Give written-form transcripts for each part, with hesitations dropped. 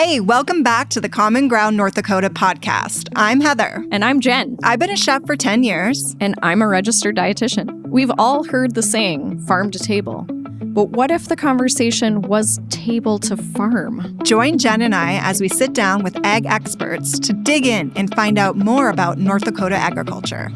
Hey, welcome back to the CommonGround North Dakota Podcast. I'm Heather. And I'm Jen. I've been a chef for 10 years. And I'm a registered dietitian. We've all heard the saying, farm to table. But what if the conversation was table to farm? Join Jen and I as we sit down with ag experts to dig in and find out more about North Dakota agriculture.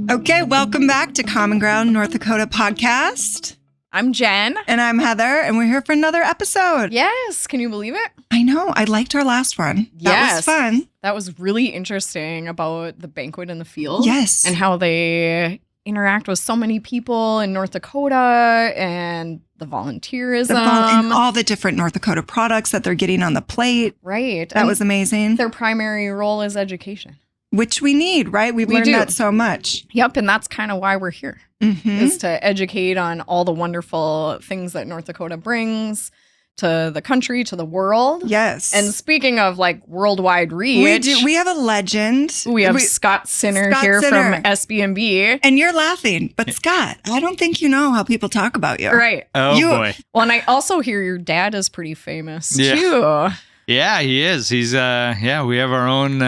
Okay, welcome back to CommonGround North Dakota Podcast. I'm Jen. And I'm Heather, and we're here for another episode. Yes. Can you believe it? I know. I liked our last one. That was fun. That was really interesting about the banquet in the field. Yes. And how they interact with so many people in North Dakota and the volunteerism. And all the different North Dakota products that they're getting on the plate. Right. That was amazing. Their primary role is education. Which we need, right? We've learned that so much. Yep. And that's kind of why we're here, is to educate on all the wonderful things that North Dakota brings to the country, to the world. Yes. And speaking of like worldwide reach. We have a legend. We have Scott Sinner here from SB&B. And you're laughing. But Scott, I don't think you know how people talk about you. Right. Oh, boy. Well, and I also hear your dad is pretty famous, too. Yeah, he is. He's, we have our own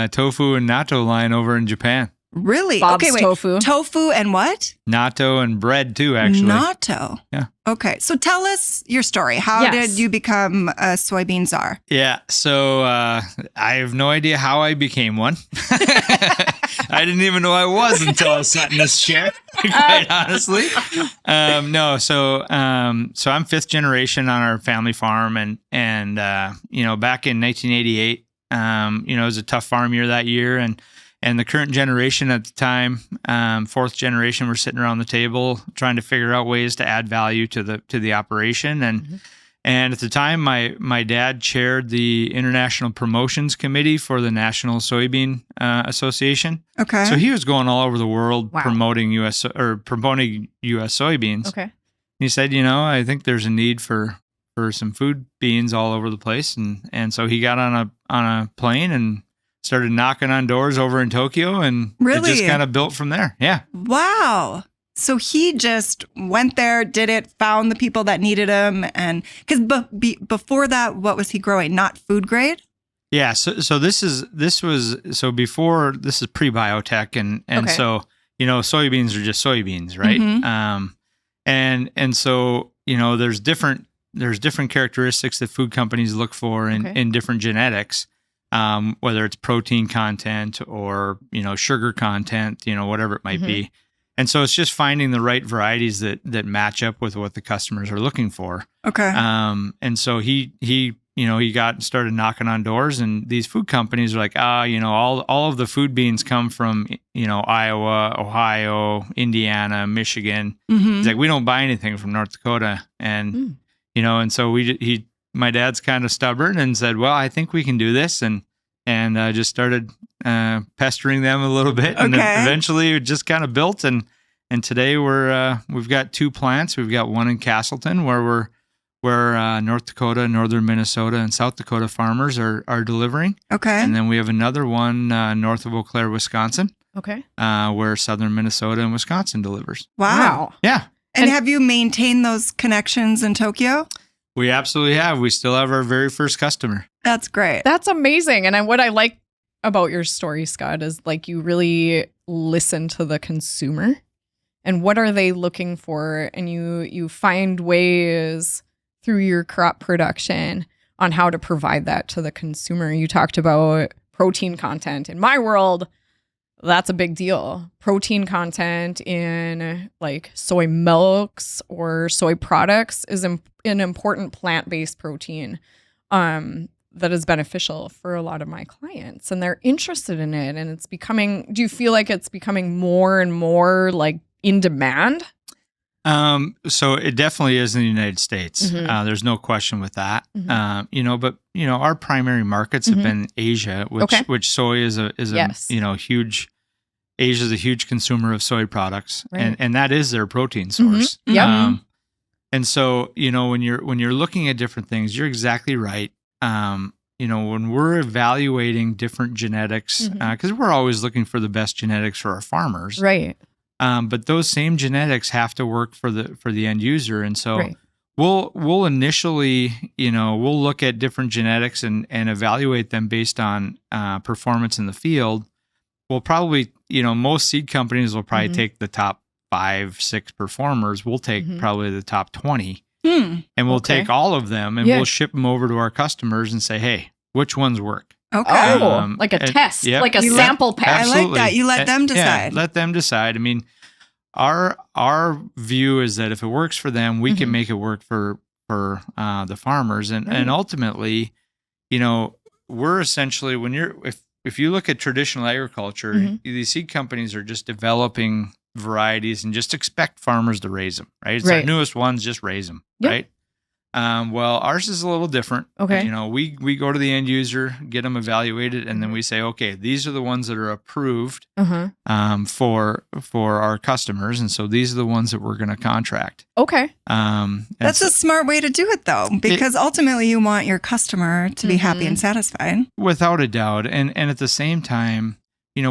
tofu and natto line over in Japan. Really? Bob's okay, wait. Tofu. Tofu and what? Natto and bread, too, actually. Natto. Yeah. Okay. So tell us your story. How did you become a soybean czar? Yeah. So I have no idea how I became one. I didn't even know I was until I sat in this chair, quite honestly. So I'm fifth generation on our family farm. And back in 1988, it was a tough farm year that year. And the current generation at the time, fourth generation, we're sitting around the table trying to figure out ways to add value to the operation. And at the time, my dad chaired the International Promotions Committee for the National Soybean Association. Okay. So he was going all over the world promoting U.S. soybeans. Okay. He said, I think there's a need for some food beans all over the place, and so he got on a plane and started knocking on doors over in Tokyo, and it just kind of built from there. Yeah. Wow. So he just went there, did it, found the people that needed him. And because before that, what was he growing? Not food grade? Yeah. So this is pre-biotech. And so, soybeans are just soybeans, right? Mm-hmm. And so, there's different characteristics that food companies look for in different genetics. Whether it's protein content or, sugar content, whatever it might be. And so it's just finding the right varieties that match up with what the customers are looking for. Okay. And so he started knocking on doors, and these food companies are like, all of the food beans come from, Iowa, Ohio, Indiana, Michigan. Mm-hmm. He's like, we don't buy anything from North Dakota. And, and so my dad's kind of stubborn and said, well, I think we can do this. And just started pestering them a little bit. And then eventually it just kind of built. And today we've got two plants. We've got one in Casselton where North Dakota, northern Minnesota, and South Dakota farmers are delivering. Okay. And then we have another one north of Eau Claire, Wisconsin. Okay. Where southern Minnesota and Wisconsin delivers. Wow. Yeah. And have you maintained those connections in Tokyo? We absolutely have. We still have our very first customer. That's great. That's amazing. And what I like about your story, Scott, is like you really listen to the consumer and what are they looking for, and you find ways through your crop production on how to provide that to the consumer. You talked about protein content. In my world, that's a big deal. Protein content in like soy milks or soy products is an important plant-based protein that is beneficial for a lot of my clients, and they're interested in it. And it's becoming, do you feel like it's becoming more and more like in demand? So it definitely is in the United States. There's no question with that. But our primary markets have been Asia, which soy is a huge. Asia is a huge consumer of soy products, and that is their protein source. And so when you're looking at different things, you're exactly right. When we're evaluating different genetics, because we're always looking for the best genetics for our farmers, right? But those same genetics have to work for the end user. And so Right. we'll initially, we'll look at different genetics and evaluate them based on performance in the field. We'll probably, most seed companies will probably take the top 5-6 performers. We'll take probably the top 20 and we'll take all of them and we'll ship them over to our customers and say, hey, which ones work? Okay. Like a test, yep. like a sample pack. I like that. You let them decide. Yeah, let them decide. I mean, our view is that if it works for them, we can make it work for the farmers. And ultimately, we're essentially, if you look at traditional agriculture, these seed companies are just developing varieties and just expect farmers to raise them, right? It's our newest ones, just raise them, right? Well, ours is a little different. Okay. We go to the end user, get them evaluated, and then we say, okay, these are the ones that are approved for our customers, and so these are the ones that we're going to contract. Okay. That's a smart way to do it, though, because ultimately you want your customer to be happy and satisfied. Without a doubt, and at the same time, we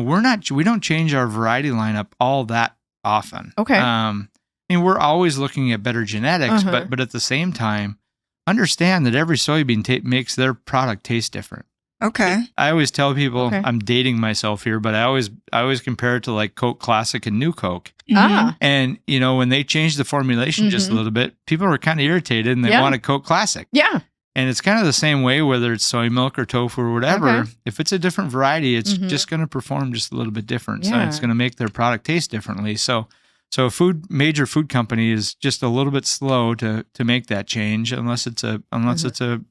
don't change our variety lineup all that often. Okay. We're always looking at better genetics, but at the same time, understand that every soybean makes their product taste different. Okay. I always tell people, I'm dating myself here, but I always compare it to like Coke Classic and New Coke. And when they changed the formulation just a little bit, people were kind of irritated and they wanted Coke Classic. Yeah. And it's kind of the same way, whether it's soy milk or tofu or whatever. Okay. If it's a different variety, it's just going to perform just a little bit different. So it's going to make their product taste differently. So a major food company is just a little bit slow to make that change unless it's a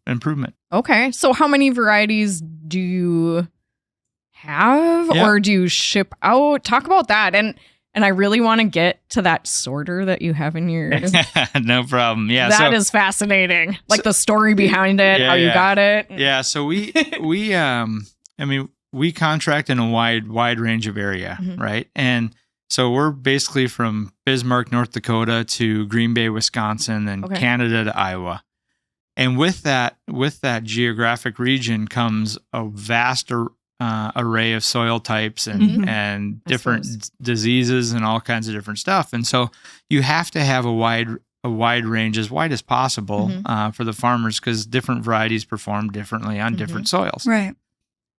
improvement. Okay. So how many varieties do you have or do you ship out? Talk about that. And I really want to get to that sorter that you have in your No problem. Yeah. That is fascinating. Like the story behind it, how you got it. Yeah. So we contract in a wide range of area, right? And so we're basically from Bismarck, North Dakota to Green Bay, Wisconsin, and Canada to Iowa. And with that geographic region comes a vast array of soil types and different diseases and all kinds of different stuff. And so you have to have a wide range, as wide as possible, for the farmers, because different varieties perform differently on different soils. Right.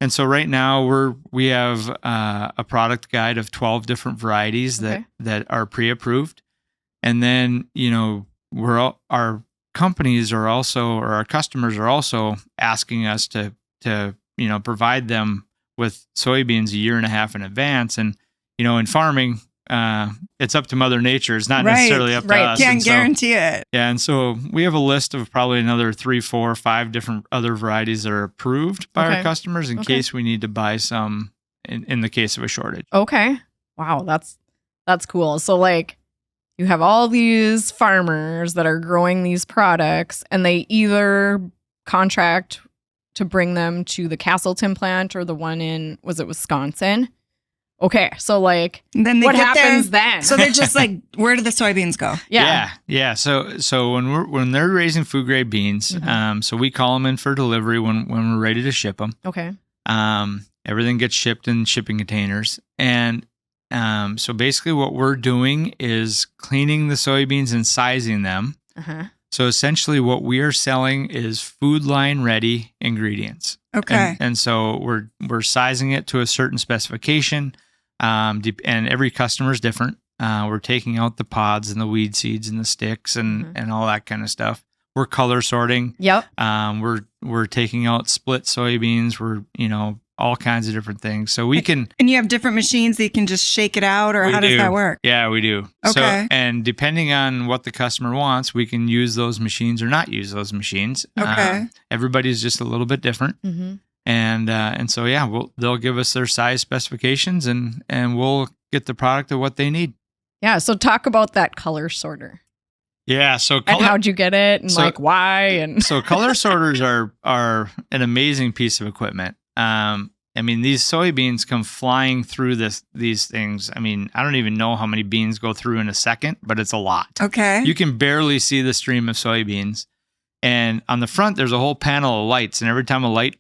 And so right now we have a product guide of 12 different varieties that are pre-approved. And then, our companies are also, or our customers are also asking us to provide them with soybeans a year and a half in advance. And, in farming, it's up to Mother Nature. It's not necessarily up to us. Can't guarantee it. Yeah. And so we have a list of probably another 3, 4, 5 different other varieties that are approved by our customers in case we need to buy some in the case of a shortage. Okay. Wow. That's cool. So like you have all these farmers that are growing these products and they either contract to bring them to the Casselton plant or the one in, was it Wisconsin? Okay, so like, then they what happens then? So they're just like, where do the soybeans go? Yeah. So when they're raising food grade beans, so we call them in for delivery when we're ready to ship them. Okay. Everything gets shipped in shipping containers, and so basically what we're doing is cleaning the soybeans and sizing them. So essentially, what we are selling is food line ready ingredients. Okay. And so we're sizing it to a certain specification. And every customer is different. We're taking out the pods and the weed seeds and the sticks and all that kind of stuff. We're color sorting. Yep. We're taking out split soybeans. We're all kinds of different things. So we can. And you have different machines that you can just shake it out, or how does that work? Yeah, we do. Okay. So, and depending on what the customer wants, we can use those machines or not use those machines. Okay. Everybody's just a little bit different. And so they'll give us their size specifications and we'll get the product of what they need. Yeah. So talk about that color sorter. Yeah. So and how'd you get it, and like why? And so color sorters are an amazing piece of equipment. These soybeans come flying through these things. I don't even know how many beans go through in a second, but it's a lot. Okay. You can barely see the stream of soybeans. And on the front, there's a whole panel of lights, and every time a light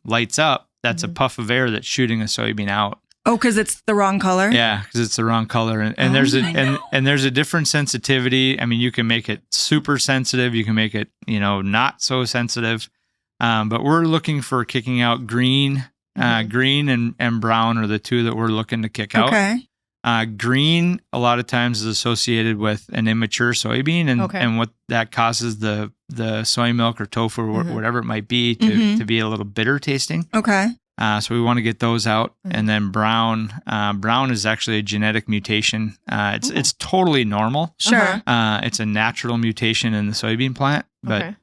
lights up, that's a puff of air that's shooting a soybean out. Oh, because it's the wrong color? Yeah, because it's the wrong color. And there's a different sensitivity. I mean, you can make it super sensitive. You can make it, not so sensitive. But we're looking for kicking out green. Green and brown are the two that we're looking to kick out. Okay. Green a lot of times is associated with an immature soybean, and what that causes the soy milk or tofu or whatever it might be to be a little bitter tasting. Okay. So we want to get those out, and then brown. Brown is actually a genetic mutation. It's totally normal. Sure. It's a natural mutation in the soybean plant, but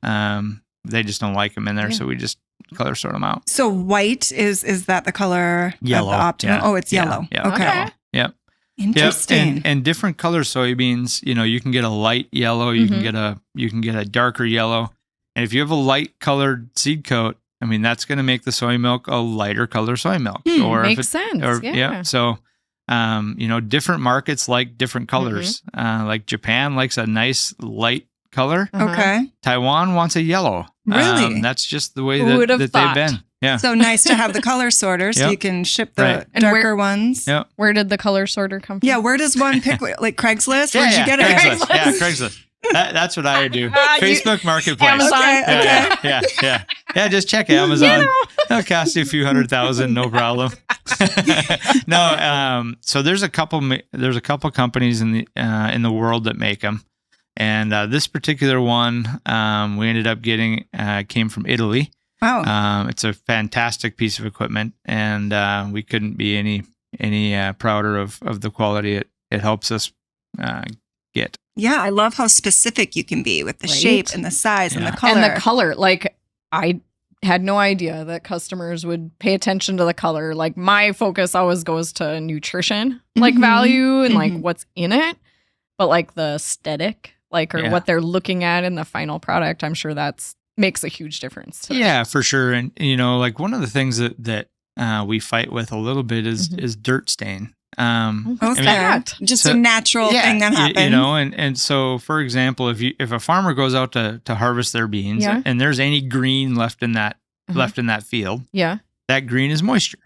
they just don't like them in there, so we just color sort them out. So white is that the color? Yellow. Of the optimum? Yeah. Oh, it's yellow. Yeah. Okay. Yep. Interesting. Yep. And different color soybeans, you can get a light yellow, you can get a darker yellow. And if you have a light colored seed coat, I mean, that's going to make the soy milk a lighter color soy milk. Makes sense. Yeah. So, different markets like different colors. Like Japan likes a nice light color. Okay. Taiwan wants a yellow. Really? That's just the way that they've been. Yeah. So nice to have the color sorter so you can ship the darker ones. Yep. Where did the color sorter come from? Yeah, where does one pick? Like Craigslist? Where'd you get it? Craigslist. Yeah, Craigslist. That's what I would do. Facebook Marketplace. Amazon. Okay. Yeah, just check Amazon. It'll cost you a few $100,000, no problem. No, so there's a couple companies in the world that make them. And this particular one we ended up getting came from Italy. Wow. It's a fantastic piece of equipment, and we couldn't be any prouder of the quality it helps us get. Yeah, I love how specific you can be with the shape and the size and the color. And the color, like I had no idea that customers would pay attention to the color. Like my focus always goes to nutrition, like value and like what's in it, but like the aesthetic, or what they're looking at in the final product, I'm sure that's makes a huge difference. Yeah, for sure. And like one of the things that we fight with a little bit is dirt stain. What's that? Just a natural thing that happens. And so for example, if a farmer goes out to harvest their beans and there's any green left in that field, that green is moisture.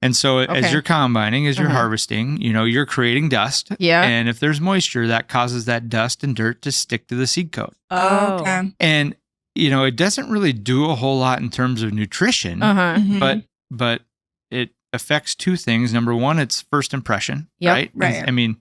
And so as you're combining, as you're harvesting, you're creating dust. Yeah. And if there's moisture, that causes that dust and dirt to stick to the seed coat. Oh, okay. And it doesn't really do a whole lot in terms of nutrition, but it affects two things. Number one, it's first impression, right? Right. I mean,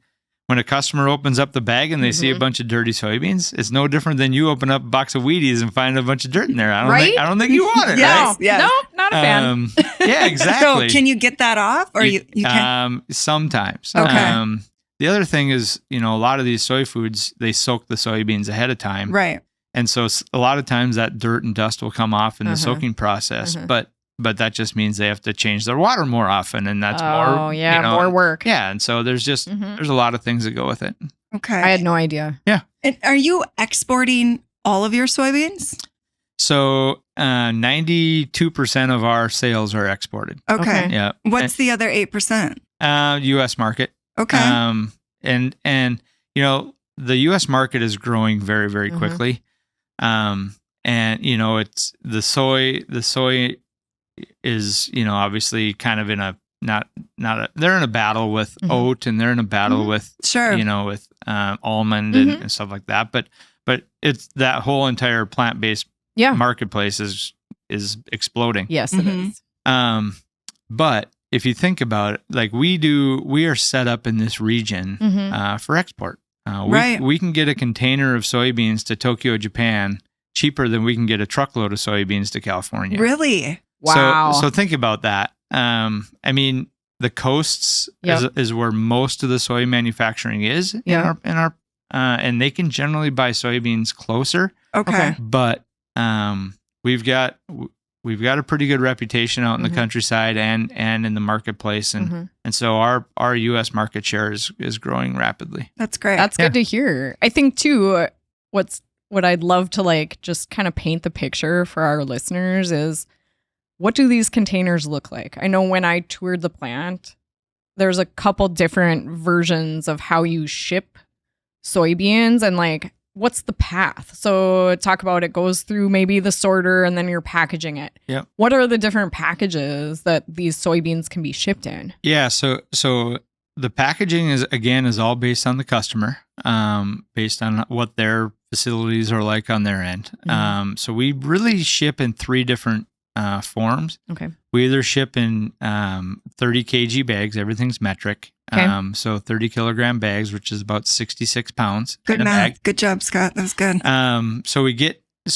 when a customer opens up the bag and they see a bunch of dirty soybeans, it's no different than you open up a box of Wheaties and find a bunch of dirt in there. I don't think you want it, right? Yes. No, not a fan. Yeah, exactly. So can you get that off, or you can? Sometimes. Okay. The other thing is, a lot of these soy foods, they soak the soybeans ahead of time. Right. And so a lot of times that dirt and dust will come off in the soaking process, but that just means they have to change their water more often, and that's more work. Yeah, and so there's just there's a lot of things that go with it. Okay. I had no idea. Yeah. And are you exporting all of your soybeans? So 92% of our sales are exported. Okay. Yeah. What's the other 8%? U.S. market. Okay. And the U.S. market is growing very, very quickly. And it's the soy is, obviously kind of in a, they're in a battle with oat, and they're in a battle with, with almond and stuff like that. But it's that whole entire plant-based marketplace is exploding. Yes, it is. But if you think about it, like we are set up in this region for export. We can get a container of soybeans to Tokyo, Japan, cheaper than we can get a truckload of soybeans to California. Really? Wow. So think about that. I mean, the coasts is where most of the soy manufacturing is in our and they can generally buy soybeans closer. Okay. But we've got a pretty good reputation out in the countryside and in the marketplace, and so our U.S. market share is growing rapidly. That's great. That's good to hear. I think too, what I'd love to just kind of paint the picture for our listeners is, what do these containers look like? I know when I toured the plant, there's a couple different versions of how you ship soybeans, and what's the path? So talk about it goes through maybe the sorter and then you're packaging it. Yep. What are the different packages that these soybeans can be shipped in? Yeah. So the packaging is all based on the customer, based on what their facilities are like on their end. Mm-hmm. So we really ship in 3 different forms. Okay. We either ship in 30 kg bags, everything's metric. Okay. So 30 kilogram bags, which is about 66 pounds. Good in a math. bag. Good job, Scott. That was good. So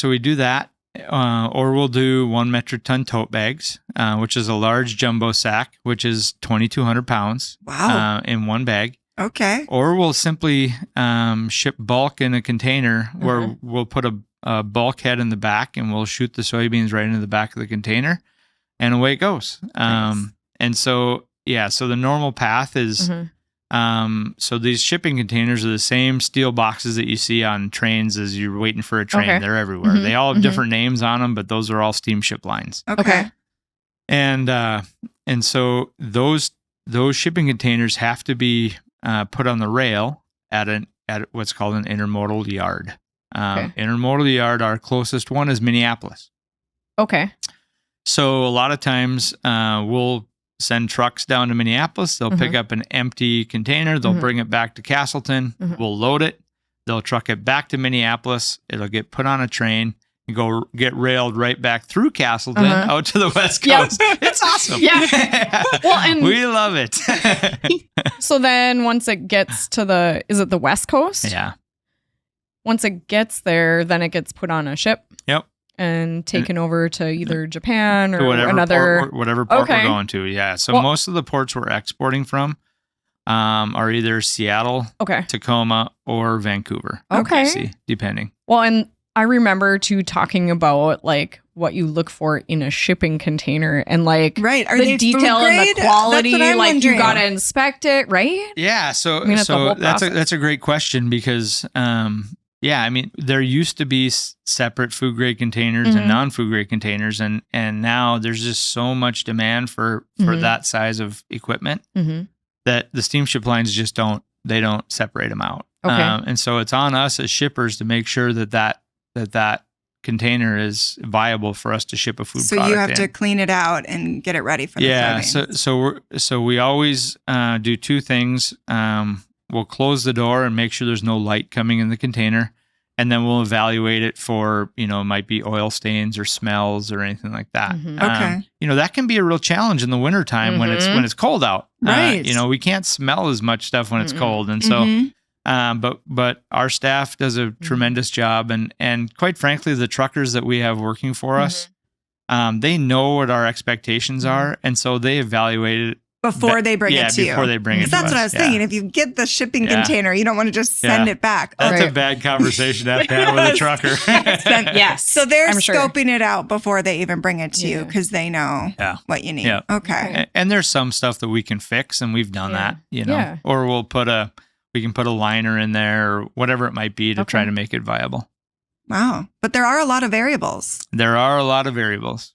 we do that, or we'll do 1 metric ton tote bags, which is a large jumbo sack, which is 2,200 pounds. Wow. In one bag. Okay. Or we'll simply ship bulk in a container where we'll put a bulkhead in the back and we'll shoot the soybeans right into the back of the container, and away it goes. Nice. And so the normal path is. So these shipping containers are the same steel boxes that you see on trains as you're waiting for a train. Okay. They're everywhere. Mhm. They all have different names on them, but those are all steamship lines. Okay. Okay. And so those shipping containers have to be put on the rail at what's called an intermodal yard. Okay. Intermodal yard, our closest one is Minneapolis. Okay. So a lot of times we'll send trucks down to Minneapolis. They'll pick up an empty container. They'll bring it back to Casselton. We'll load it. They'll truck it back to Minneapolis. It'll get put on a train and go get railed right back through Casselton out to the West Coast. Yep. It's awesome. Yeah. Well, and we love it. so then once it gets to is it the West Coast? Yeah. Once it gets there, then it gets put on a ship. Yep. And taken over to either Japan or whatever another port, whatever port we're going to. Yeah. So most of the ports we're exporting from are either Seattle, Tacoma, or Vancouver. Okay. BC, depending. Well, and I remember too talking about like what you look for in a shipping container and like Are the they detail food and grade? the quality. That's what I'm Like wondering. you gotta inspect it, right? Yeah. So I mean, it's a whole process. that's a great question because I mean, there used to be separate food grade containers and non-food grade containers, and now there's just so much demand for that size of equipment that the steamship lines just don't separate them out. Okay. And so it's on us as shippers to make sure that container is viable for us to ship a food So product you have in. to clean it out and get it ready for the soybeans. So we always do 2 things. We'll close the door and make sure there's no light coming in the container. And then we'll evaluate it for, it might be oil stains or smells or anything like that. Okay. That can be a real challenge in the wintertime when it's cold out. Right. We can't smell as much stuff when it's cold. And so, but our staff does a tremendous job. And quite frankly, the truckers that we have working for us, they know what our expectations are. And so they evaluate it. Before they bring it to you. Before they bring it to us. That's what I was thinking. If you get the shipping container, you don't want to just send it back. That's a bad conversation to have with a trucker. Yes. So they're I'm sure. scoping it out before they even bring it to you because they know what you need. Yeah. Okay. And there's some stuff that we can fix, and we've done that, Yeah. or we can put a liner in there or whatever it might be to try to make it viable. Wow. But there are a lot of variables. There are a lot of variables.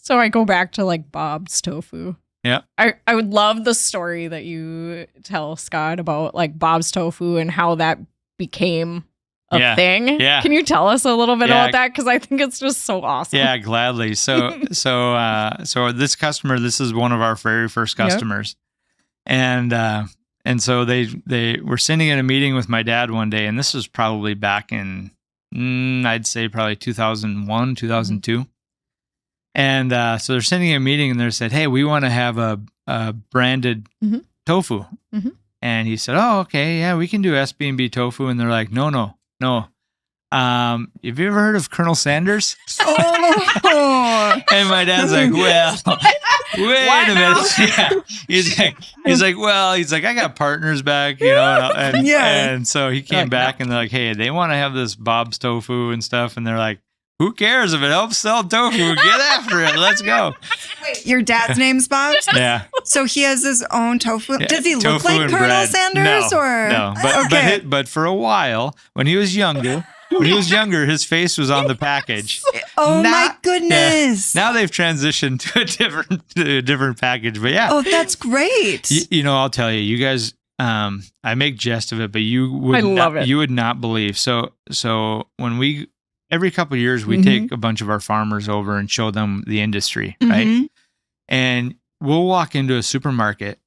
So I go back to like Bob's tofu. Yeah. I would love the story that you tell, Scott, about like Bob's tofu and how that became a thing. Yeah. Can you tell us a little bit about that? Because I think it's just so awesome. Yeah, gladly. So this customer, this is one of our very first customers. Yep. And so they were sitting in a meeting with my dad one day, and this was probably back in, I'd say probably 2001, 2002. And so they're sitting in a meeting and they said, hey, we want to have a branded tofu. And he said, oh, okay, yeah, we can do SB&B tofu. And they're like, no. Have you ever heard of Colonel Sanders? And my dad's like, well, wait a minute. Yeah. He's like, I got partners back, and so he came back and they're like, hey, they want to have this Bob's tofu and stuff. And they're like, who cares if it helps sell tofu? Get after it. Let's go. Wait, your dad's name's Bob? Yeah. So he has his own tofu. Yeah. Does he look Tofu like and Colonel bread. Sanders? No. But for a while, when he was younger, his face was on the package. Oh my goodness. Now they've transitioned to a different package. But yeah. Oh, that's great. I'll tell you, you guys, I make jest of it, but you would I love it. You would not believe. So when every couple of years we take a bunch of our farmers over and show them the industry, right? And we'll walk into a supermarket,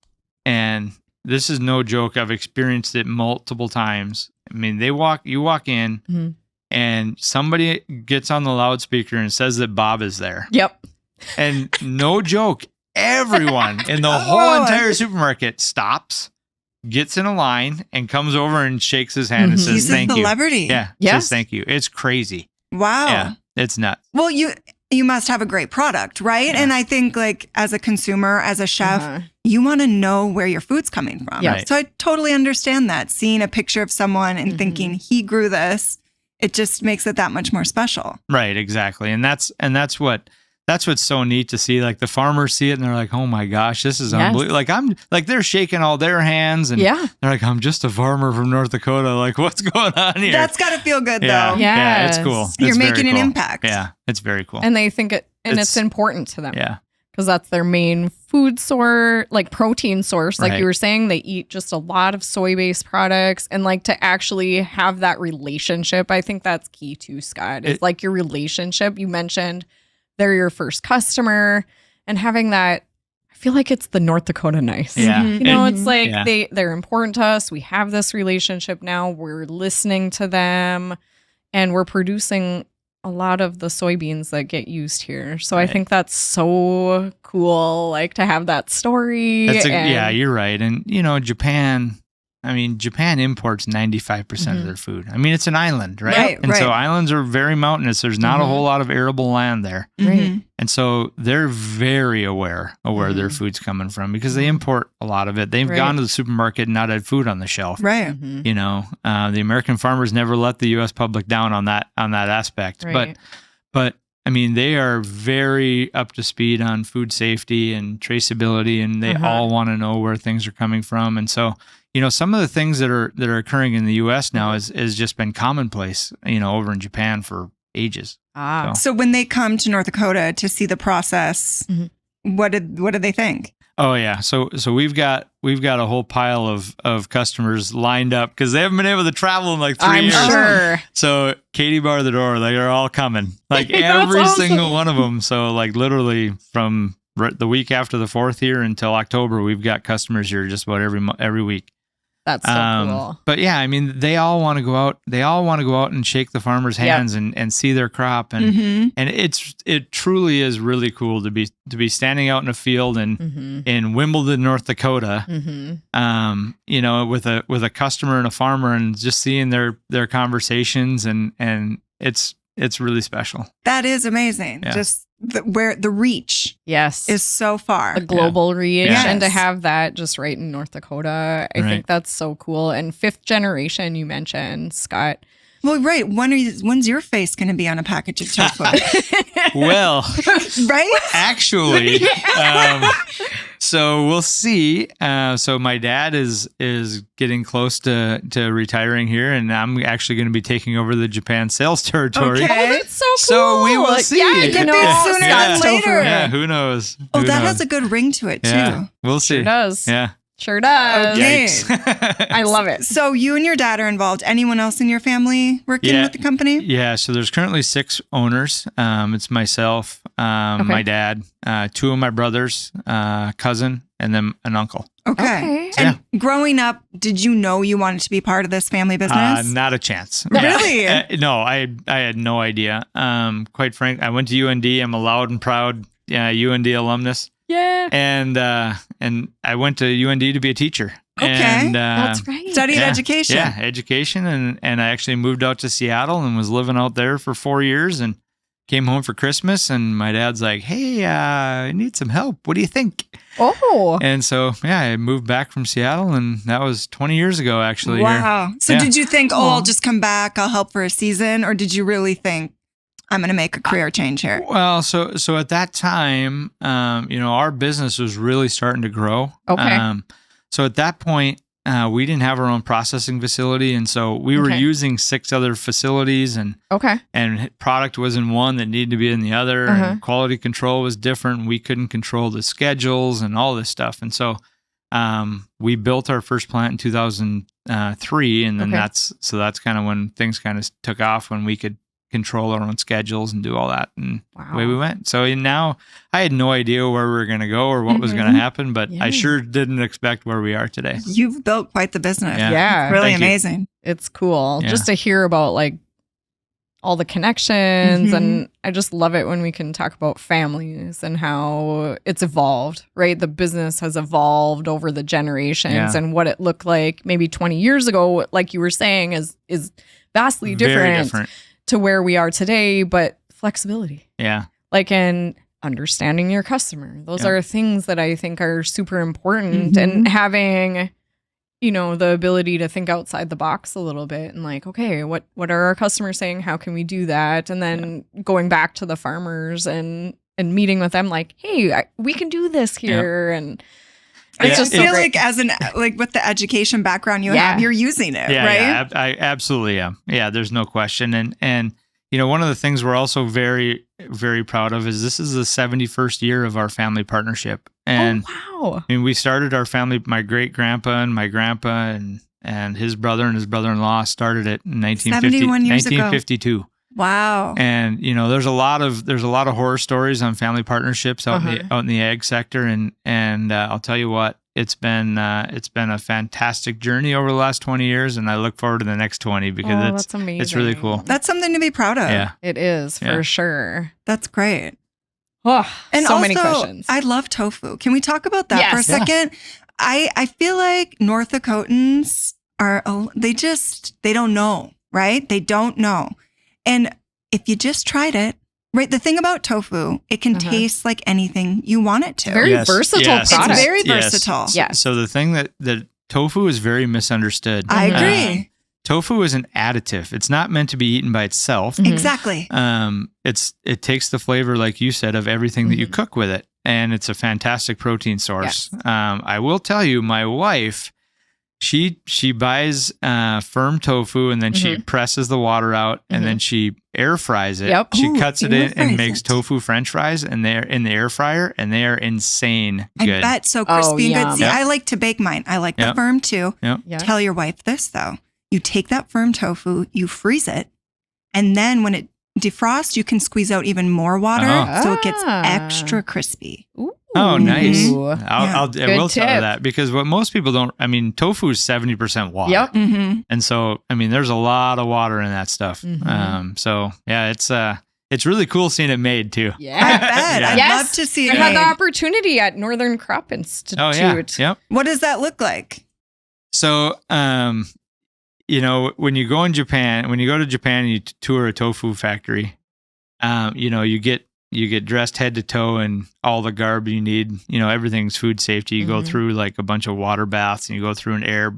and this is no joke. I've experienced it multiple times. I mean, you walk in, and somebody gets on the loudspeaker and says that Bob is there. Yep. And no joke, everyone in the whole entire supermarket stops, gets in a line, and comes over and shakes his hand and says, He's thank a you. celebrity. Yeah. Yes. Says thank you. It's crazy. Wow. Yeah. It's nuts. Well, you must have a great product, right? Yeah. And I think like as a consumer, as a chef, you want to know where your food's coming from. Yeah. Right. So I totally understand that. Seeing a picture of someone and thinking he grew this, it just makes it that much more special. Right. Exactly. And that's what's so neat to see. Like the farmers see it and they're like, oh my gosh, this is unbelievable. Like they're shaking all their hands and they're like, I'm just a farmer from North Dakota. Like what's going on here? That's got to feel good yeah. though. Yeah. It's cool. You're It's very making an cool. impact. Yeah. It's very cool. And they think it's important to them. Yeah. Because that's their main food source, like protein source. Like Right. you were saying, they eat just a lot of soy-based products. And like to actually have that relationship, I think that's key too, Scott. It's like your relationship. You mentioned they're your first customer, and having that, I feel like it's the North Dakota nice. Yeah. You know, it's like Yeah. they're important to us. We have this relationship now. We're listening to them, and we're producing a lot of the soybeans that get used here. So I think that's so cool, like to have that story. Yeah, you're right. And Japan imports 95% of their food. I mean, it's an island, right? Right, So islands are very mountainous. There's not a whole lot of arable land there. Right. And so they're very aware of where their food's coming from because they import a lot of it. They've gone to the supermarket and not had food on the shelf. Right. The American farmers never let the U.S. public down on that aspect. Right. But I mean, they are very up to speed on food safety and traceability, and they all want to know where things are coming from. And so, some of the things that are occurring in the U.S. now has just been commonplace, over in Japan for ages. So when they come to North Dakota to see the process, what did they think? Oh yeah, so we've got a whole pile of customers lined up because they haven't been able to travel in like 3 years. I'm sure. So Katie bar the door, they are all coming, like every awesome. single one of them. So like literally from the week after the 4th here until October, we've got customers here just about every week. That's so cool. But yeah, I mean, they all want to go out. They all want to go out and shake the farmers' hands and see their crop, and it truly is really cool to be standing out in a field in Wimbledon, North Dakota, with a customer and a farmer, and just seeing their conversations, and it's really special. That is amazing. Yeah. Just where the reach is so far. A global reach. Yes. And to have that just right in North Dakota, I think that's so cool. And 5th generation, you mentioned, Scott. Well, right. When's your face going to be on a package of tofu? Well, right? Actually, so we'll see. So my dad is getting close to retiring here, and I'm actually going to be taking over the Japan sales territory. Okay. Oh, that's so cool. So we will see. Yeah, Get there sooner than later. Yeah, who knows? Oh, Who that knows? has a good ring to it too. Yeah, we'll see. Sure does. Yeah. Sure does. Okay. Yikes. I love it. So you and your dad are involved. Anyone else in your family working with the company? Yeah, so there's currently 6 owners. It's myself, my dad, 2 of my brothers, cousin, and then an uncle. Okay. Okay. And growing up, did you know you wanted to be part of this family business? Not a chance. Really? No, I had no idea. Quite frank, I went to UND. I'm a loud and proud UND alumnus. Yeah. And I went to UND to be a teacher. Okay. And, That's right. Studied education. Yeah, education. And I actually moved out to Seattle and was living out there for 4 years and came home for Christmas. And my dad's like, hey, I need some help. What do you think? Oh. And so, I moved back from Seattle, and that was 20 years ago, actually. Wow. Here. So did you think, I'll just come back, I'll help for a season? Or did you really think, I'm going to make a career change here? Well, so at that time, our business was really starting to grow. Okay. So at that point, we didn't have our own processing facility, and so we were using 6 other facilities, and product was in one that needed to be in the other, and quality control was different. We couldn't control the schedules and all this stuff, and so we built our first plant in 2003, and then Okay. that's kind of when things kind of took off, when we could control our own schedules and do all that, and away we went. So now I had no idea where we were going to go or what was going to happen, but I sure didn't expect where we are today. You've built quite the business. Yeah. Really Thank you. amazing. It's cool Yeah. just to hear about like all the connections. And I just love it when we can talk about families and how it's evolved, right? The business has evolved over the generations, and what it looked like maybe 20 years ago, like you were saying, is vastly Very different different. to where we are today, but flexibility. Yeah. Like, and understanding your customer. Those Yeah. are things that I think are super important, and having, you know, the ability to think outside the box a little bit and like, okay, what are our customers saying? How can we do that? And then going back to the farmers and meeting with them like, hey, we can do this here. And I it's just just so feel great. like like with the education background you Yeah. have, you're using it, Yeah, right? yeah, I absolutely am. Yeah, there's no question. And you know, one of the things we're also very, very proud of is this is the 71st year of our family partnership. And oh, wow. I mean, we started our family, my great grandpa and my grandpa and his brother and his brother-in-law started it in 71 years ago. 1952. Wow. And you know, there's a lot of horror stories on family partnerships out in the ag sector, and I'll tell you what, it's been a fantastic journey over the last 20 years, and I look forward to the next 20 because That's amazing. it's really cool. That's something to be proud of. Yeah. It is Yeah. for sure. That's great. Oh, And so also, many questions. I love tofu. Can we talk about that for a Yes. Yeah. second? I feel like North Dakotans they don't know, right? They don't know. And if you just tried it, right? The thing about tofu, it can taste like anything you want it to. Very Yes, versatile yes. product. It's very Yes. versatile. Yes. So the thing that tofu is very misunderstood. I Mhm. agree. Tofu is an additive. It's not meant to be eaten by itself. Mhm. Exactly. It takes the flavor, like you said, of everything that you cook with it, and it's a fantastic protein source. I will tell you, my wife, she buys firm tofu, and then she presses the water out, and then she air fries it. Yep. She Ooh, cuts it air in and fries makes it. tofu French fries, and they're in the air fryer, and they are insane I good. bet so crispy and yum. good. See, Yep. I like to bake mine. I like the Yep. firm too. Yep. Yeah. Tell your wife this though. You take that firm tofu, you freeze it, and then when it defrosts, you can squeeze out even more water, Oh. so it gets Ah. extra crispy. Ooh. Oh, nice. Ooh. I will Good tell tip. you that, because what most people don't, I mean, tofu is 70% water. Yep. Mm-hmm. And so, I mean, there's a lot of water in that stuff. Mhm. So yeah, it's really cool seeing it made too. Yeah. I bet. Yeah. I'd Yes. love to see I it had the made. opportunity at Northern Crop Institute. Oh yeah. Yep. What does that look like? So, you know, when you go to Japan and you tour a tofu factory, you know, you get dressed head to toe in all the garb you need. You know, everything's food safety. You go through like a bunch of water baths, and you go through an air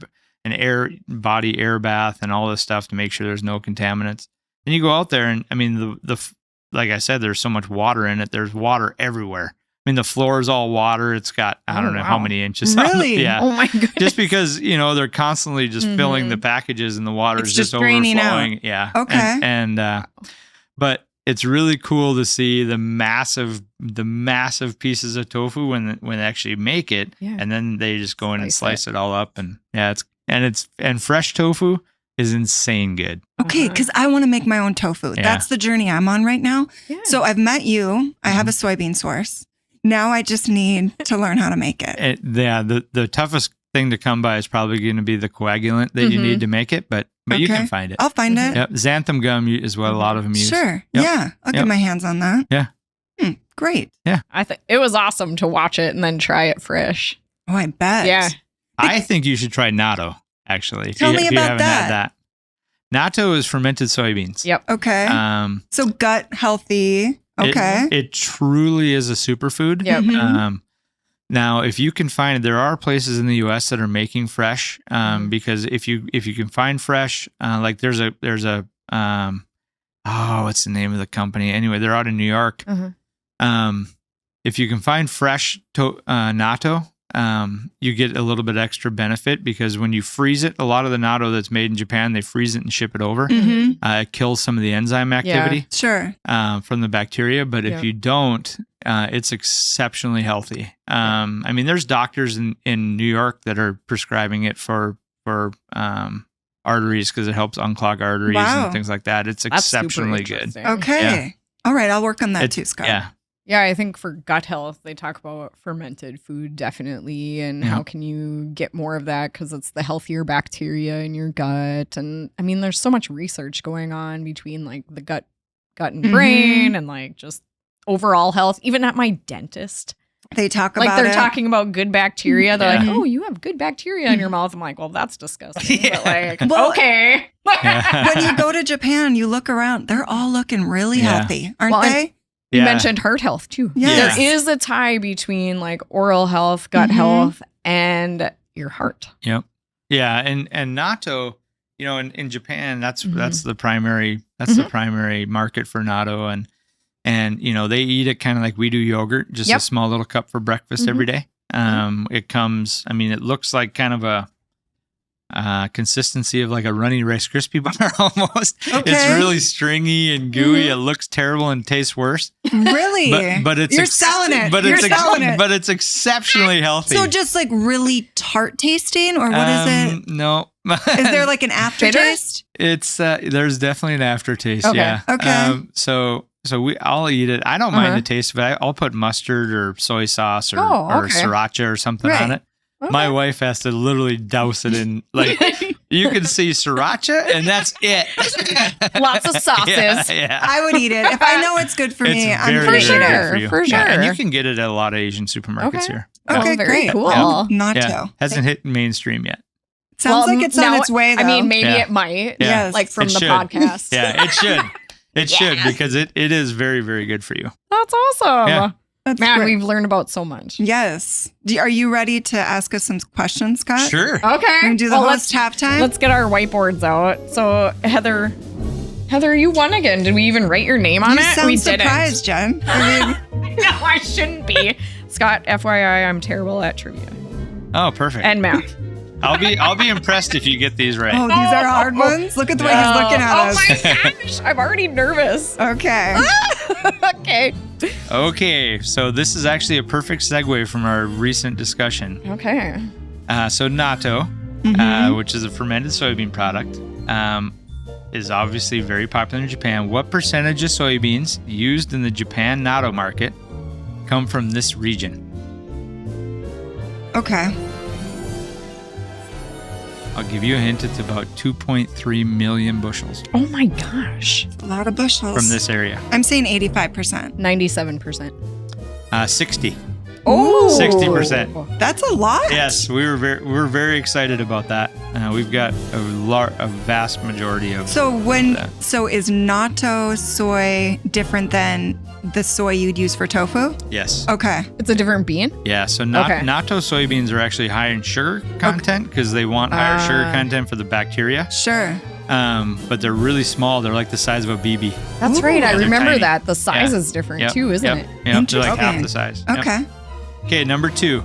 bath and all this stuff to make sure there's no contaminants. Then you go out there, and I mean, like I said, there's so much water in it. There's water everywhere. I mean, the floor is all water. It's got, I don't know how wow. many inches. Really? Yeah. Oh my goodness. Just because, you know, they're constantly just filling the packages, and the water It's is just just draining overflowing. Yeah. Okay. But it's really cool to see the massive pieces of tofu when they actually make it, Yeah. and then they just go in and Slice slice it all up, and yeah, and fresh tofu is insane good. Okay, because I want to make my own tofu. Yeah. That's the journey I'm on right now. Yeah. So I've met you. I have a soybean source. Now I just need to learn how to make it. The toughest thing to come by is probably going to be the coagulant that you need to make it, but you Okay. can find it. I'll find it. Yep. Xanthan gum is what a lot of them use. Sure. Yep. Yeah. I'll Yep. get my hands on that. Yeah. Great. I think it was awesome to watch it and then try it fresh. Oh, I bet. Yeah. I think you should try natto, actually. Tell me if you about haven't that. had that. Natto is fermented soybeans. Yep. Okay. So gut healthy. Okay. It truly is a superfood. Yep. Mhm. Now, if you can find it, there are places in the U.S. that are making fresh. Because if you can find fresh, like there's a what's the name of the company? Anyway, they're out in New York. If you can find fresh natto, you get a little bit extra benefit, because when you freeze it, a lot of the natto that's made in Japan, they freeze it and ship it over. Mhm. It kills some of the enzyme activity Sure. from the bacteria. But Yeah. if you don't, it's exceptionally healthy. I mean, there's doctors in New York that are prescribing it for arteries because it helps unclog arteries and things like that. It's That's exceptionally super good. interesting. Okay. Yeah. All right. I'll work on that too, Scott. Yeah. Yeah, I think for gut health, they talk about fermented food definitely, and how can you get more of that because it's the healthier bacteria in your gut. And I mean, there's so much research going on between like the gut and brain and like just overall health. Even at my dentist, they talk about like they're talking about good bacteria. They're Yeah. like, oh, you have good bacteria in your mouth. I'm like, well, that's disgusting. Yeah. But like, Well, okay. when you go to Japan, you look around, they're all looking really healthy, aren't Well, they? You Yeah. mentioned heart health too. Yes. There is a tie between like oral health, gut health, and your heart. Yep. Yeah, and natto, in Japan, that's the primary the primary market for natto, and they eat it kind of like we do yogurt, just a small little cup for breakfast every day. It comes, I mean, it looks like kind of a consistency of like a runny Rice Krispie bar almost. Okay. It's really stringy and gooey. It looks terrible and tastes worse. Really? But it's You're selling it. But You're it's selling it. But it's exceptionally healthy. So just like really tart tasting, or what is it? No. Is there like an aftertaste? It's there's definitely an aftertaste. Okay. Yeah. Okay. So I'll eat it. I don't mind the taste of it. I'll put mustard or soy sauce or sriracha or something on it. Okay. My wife has to literally douse it in, like, you can see sriracha and that's it. Lots of sauces. Yeah. I would eat it if I know it's good for me. It's I'm very, pretty very sure. good for you. For Yeah, and sure. you can get it at a lot of Asian supermarkets here. Okay, Oh, very great. cool. Natto. Yeah. Hasn't hit mainstream yet. Sounds like it's on now- its way, though. I mean, maybe Yeah. it might. Yeah. Yes. Like from It the should. podcast. Yeah, it should. It should, because it is very, very good for you. That's awesome. Yeah. That's Man, great. we've learned about so much. Yes. Are you ready to ask us some questions, Scott? Sure. Okay. We're going to do the Well, host halftime? Let's get our whiteboards out. So, Heather, you won again. Did we even write your name on You it? sound We surprised, Jen. I mean, No, I shouldn't be. Scott, FYI, I'm terrible at trivia Oh, perfect. and math. I'll be impressed if you get these right. oh, these are hard ones? Look at the way he's looking at us. Oh my gosh, I'm already nervous. Okay. Okay. Okay, so this is actually a perfect segue from our recent discussion. Okay. So natto, which is a fermented soybean product, is obviously very popular in Japan. What percentage of soybeans used in the Japan natto market come from this region? Okay. I'll give you a hint. It's about 2.3 million bushels Oh my gosh. A lot of bushels. from this area. I'm saying 85%. 97%. 60. Oh. 60%. That's a lot. Yes, we're very excited about that. We've got a vast majority of. So that. so is natto soy different than the soy you'd use for tofu? Yes. Okay. It's a different bean? Yeah. So Okay. natto soybeans are actually high in sugar content because they want higher sugar content for the bacteria. Sure. But they're really small. They're like the size of a BB. That's right. I They're remember tiny. that. The size Yeah. is different Yep, too, isn't yep, it? Yep. They're like half Interesting. the size. Yep. Okay. Okay, number 2.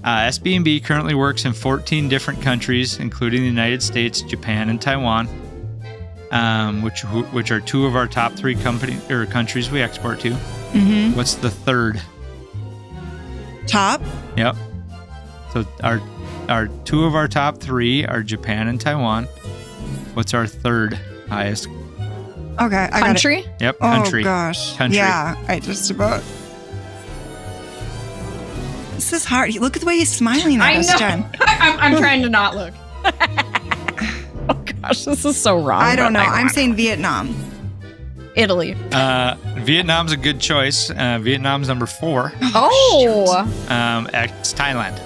SB&B currently works in 14 different countries, including the United States, Japan, and Taiwan, which are 2 of our top 3 countries we export to. Mm-hmm. What's the third? Top? Yep. So our 2 of our top 3 are Japan and Taiwan. What's our third highest? Okay. I got it. Country? Yep, Oh, country. gosh. Country. Yeah. I just about. This is hard. Look at the way he's smiling at I us, know. Jen. I'm trying to not look. Oh gosh, this is so wrong. I don't but know. I'm saying Vietnam. Italy. Vietnam's a good choice. Vietnam's number 4. Oh. It's Thailand.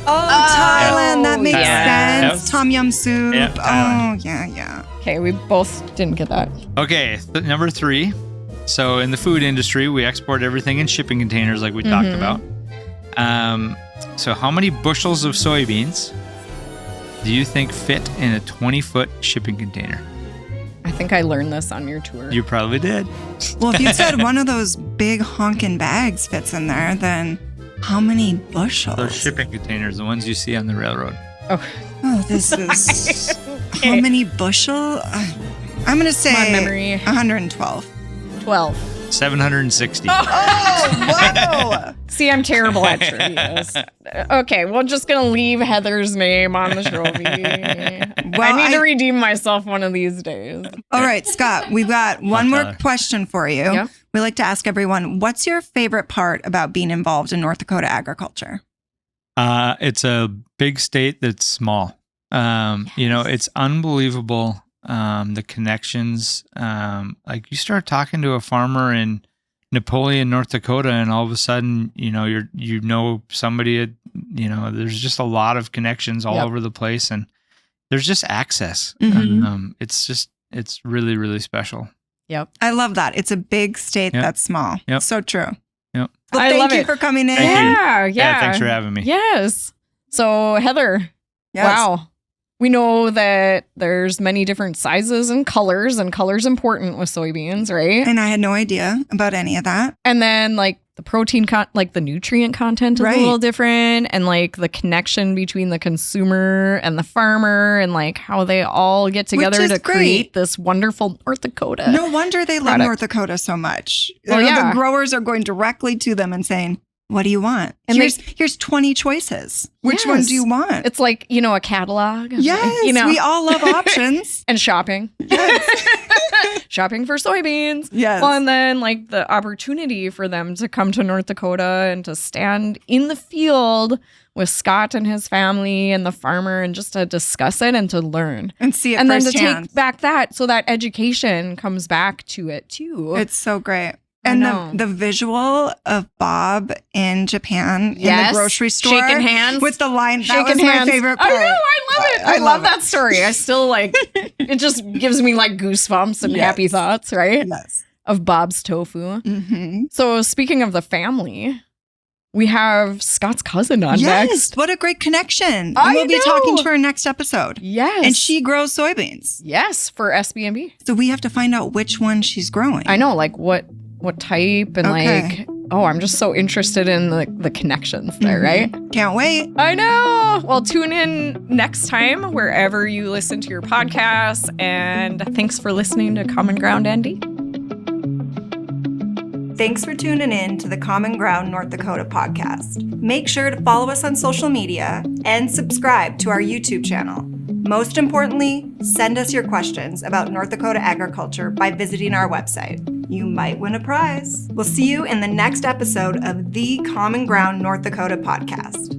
Thailand. That makes yeah. sense. Tom yum soup. Yep, Oh, Thailand. yeah. Okay, we both didn't get that. Okay, number 3. So in the food industry, we export everything in shipping containers like we talked about. So how many bushels of soybeans do you think fit in a 20-foot shipping container? I think I learned this on your tour. You probably did. Well, if you said one of those big honking bags fits in there, then how many bushels? Those shipping containers, the ones you see on the railroad. Oh, Oh, this is how many bushel? I'm going to say come on, memory. 112. 12. 760. Oh, whoa. See, I'm terrible at trivia. Okay, we're just going to leave Heather's name on the trophy. Well, I need to redeem myself one of these days. All right, Scott, we've got one more Tyler. question for you. Yeah. We like to ask everyone, what's your favorite part about being involved in North Dakota agriculture? It's a big state that's small. It's unbelievable. The connections, like you start talking to a farmer in Napoleon, North Dakota, and all of a sudden, you know somebody, there's just a lot of connections all over the place, and there's just access. Mhm. It's really, really special. Yep. I love that. It's a big state Yep. that's small. Yep. So true. Yep. Well, I thank love you it. for coming in. Thank you. Yeah. Yeah, thanks for having me. Yes. So, Heather, Yes. wow. We know that there's many different sizes and colors important with soybeans, right? And I had no idea about any of that. And then like the protein, like the nutrient content is Right. a little different, and like the connection between the consumer and the farmer, and like how they all get together is to great. create this wonderful North Dakota. No wonder they love product. North Dakota so much. Well, yeah. The growers are going directly to them and saying, what do you want? And here's 20 choices. Which one Yes. do you want? It's like, a catalog. Yes, we all love options. and shopping. Shopping for soybeans. Yes. Well, and then like the opportunity for them to come to North Dakota and to stand in the field with Scott and his family and the farmer and just to discuss it and to learn. And see it And then to firsthand. take back that so that education comes back to it too. It's so great. I And know. the visual of Bob in Japan in Yes. the grocery store Shaking hands. with the line, that Shaking was my hands. favorite part. I know, I love it. I I love love it. that story. I still like it, just gives me like goosebumps and Yes. happy thoughts, right? Yes. Of Bob's tofu. Mm-hmm. So speaking of the family, we have Scott's cousin on Yes. next. What a great connection. I We'll be know. talking to her next episode. Yes. And she grows soybeans. Yes, for SB&B. So we have to find out which one she's growing. I know, like what type and Okay. I'm just so interested in the connections there, Mhm. right? Can't wait. I know. Well, tune in next time wherever you listen to your podcasts. And thanks for listening to Common Ground ND. Thanks for tuning in to the Common Ground North Dakota podcast. Make sure to follow us on social media and subscribe to our YouTube channel. Most importantly, send us your questions about North Dakota agriculture by visiting our website. You might win a prize. We'll see you in the next episode of the Common Ground North Dakota podcast.